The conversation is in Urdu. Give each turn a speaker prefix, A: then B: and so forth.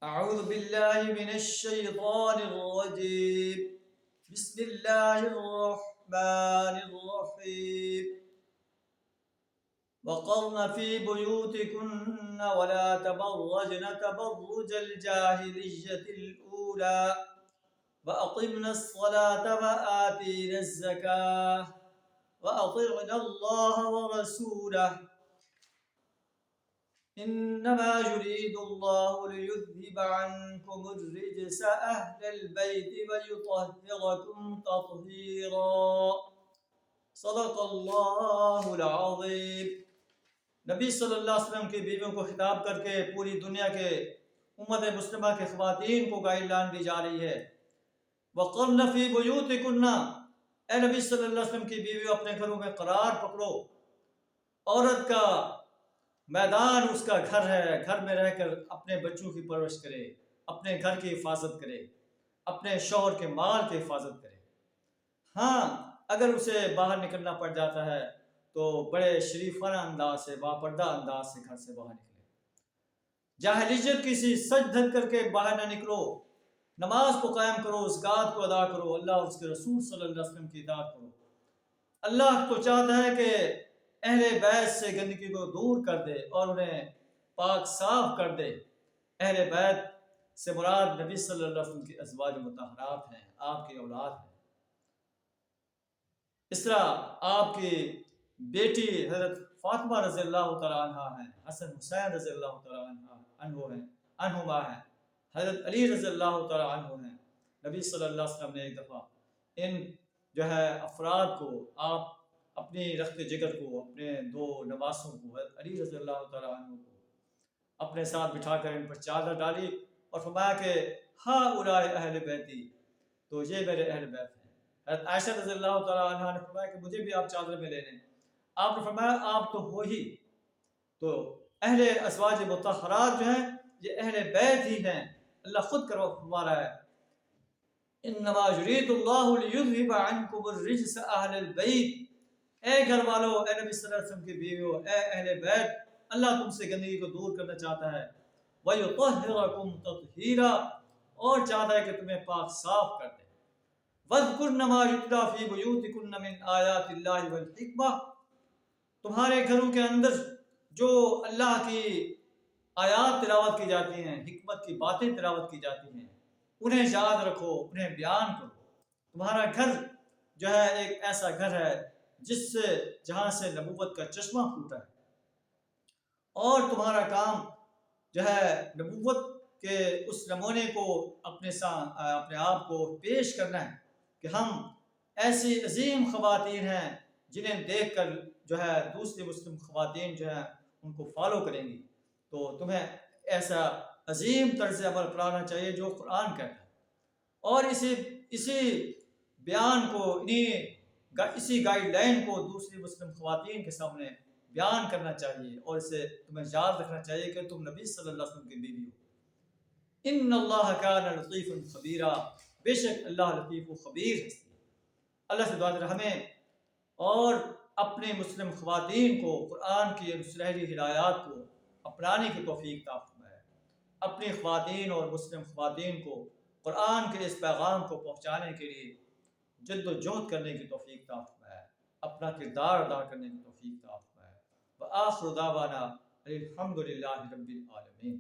A: أعوذ بالله من الشيطان الرجيم بسم الله الرحمن الرحيم وقرن في بيوتكن ولا تبرجن تبرج الجاهلية الأولى وأقمنا الصلاة وآتينا الزكاة وأطعنا الله ورسوله إنما يريد الله ليذهب عنكم الرجس أهل البيت ويطهركم تطهيرا صدق اللہ العظیم۔ نبی صلی اللہ علیہ وسلم کی بیویوں کو خطاب کر کے پوری دنیا کے امت مسلمہ کے خواتین کو گائیڈ لائن دی جا رہی ہے۔ وَقَرْنَ فِي بُيُوتِكُنَّ، اے نبی صلی اللہ علیہ وسلم کی بیویوں اپنے گھروں میں قرار پکڑو۔ عورت کا میدان اس کا گھر ہے، گھر میں رہ کر اپنے بچوں کی پرورش کرے، اپنے گھر کی حفاظت کرے، اپنے شوہر کے مال کی حفاظت کرے۔ ہاں، اگر اسے باہر نکلنا پڑ جاتا ہے تو بڑے شریفانہ انداز سے، باپردہ انداز سے گھر سے باہر نکلے۔ جاہلیت کی سی سج دھج کر کے باہر نہ نکلو، نماز کو قائم کرو، زکوٰۃ کو ادا کرو، اللہ اور اس کے رسول صلی اللہ علیہ وسلم کی اطاعت کرو۔ اللہ تو چاہتا ہے کہ اہل بیت سے گندگی کو دور کر دے اور انہیں پاک صاف کر دے۔ اہل بیت سے مراد نبی صلی اللہ علیہ وسلم کی ازواج مطہرات ہیں، آپ کی اولاد ہیں۔ اس طرح آپ کی بیٹی حضرت فاطمہ رضی اللہ تعالیٰ عنہ ہیں، حسن حسین رضی اللہ تعالیٰ عنہما ہیں، حضرت علی رضی اللہ تعالیٰ عنہ ہیں۔ نبی صلی اللہ علیہ وسلم نے ایک دفعہ ان افراد کو، آپ اپنی رخت جگر کو، اپنے دو نواسوں کو، حضرت علی رضی اللہ تعالیٰ عنہ کو اپنے ساتھ بٹھا کر ان پر چادر ڈالی اور فرمایا کہ ہاں اولئک اہل بیتی، تو یہ میرے اہل بیت ہیں۔ حضرت عائشہ رضی اللہ تعالیٰ عنہ نے فرمایا کہ مجھے بھی آپ چادر میں لے لیں۔ آپ نے فرمایا آپ تو ہو ہی، تو اہل ازواج مطہرات جو ہیں یہ اہل بیت ہی ہیں۔ اللہ خود فرما رہا ہے انما یرید اللہ لیذھب عنکم الرجس اہل البیت، اے گھر والو، اے نبی صلی اللہ علیہ وسلم کی بیویو، اے اہل بیت، اللہ تم سے گندگی کو دور کرنا چاہتا ہے۔ وَيُطَهِّرَكُمْ تَطْهِيرًا، اور چاہتا ہے کہ تمہیں پاک صاف کر دے۔ وَاذْكُرْنَ مَا يُتْلَىٰ فِي بُيُوتِكُنَّ مِنْ آيَاتِ اللَّهِ وَالْحِكْمَةِ، تمہارے گھروں کے اندر جو اللہ کی آیات تلاوت کی جاتی ہیں، حکمت کی باتیں تلاوت کی جاتی ہیں، انہیں یاد رکھو، انہیں بیان کرو۔ تمہارا گھر جو ہے ایک ایسا گھر ہے جہاں سے نبوت کا چشمہ پھوٹا ہے، اور تمہارا کام جو ہے نبوت کے اس نمونے کو اپنے آپ کو پیش کرنا ہے کہ ہم ایسی عظیم خواتین ہیں جنہیں دیکھ کر جو ہے دوسری مسلم خواتین جو ہیں ان کو فالو کریں گی۔ تو تمہیں ایسا عظیم طرز عمل اپنانا چاہیے جو قرآن کہتا ہے، اور اسی بیان کو، اسی گائیڈ لائن کو دوسری مسلم خواتین کے سامنے بیان کرنا چاہیے، اور اسے تمہیں یاد رکھنا چاہیے کہ تم نبی صلی اللہ علیہ وسلم کی بیوی ہو۔ ان اللہ کان لطیفا خبیرا، بے شک اللہ لطیف و خبیر ہے۔ اللہ سے دعا کریں ہمیں اور اپنے مسلم خواتین کو قرآن کی سنہری ہدایات کو اپنانے کی توفیق عطا فرمائے، اپنی خواتین اور مسلم خواتین کو قرآن کے اس پیغام کو پہنچانے کے لیے جد و جہد کرنے کی توفیق عطا فرمائے، اپنا کردار ادا کرنے کی توفیق عطا فرمائے۔ وآخر دعوانا الحمد للہ رب العالمین۔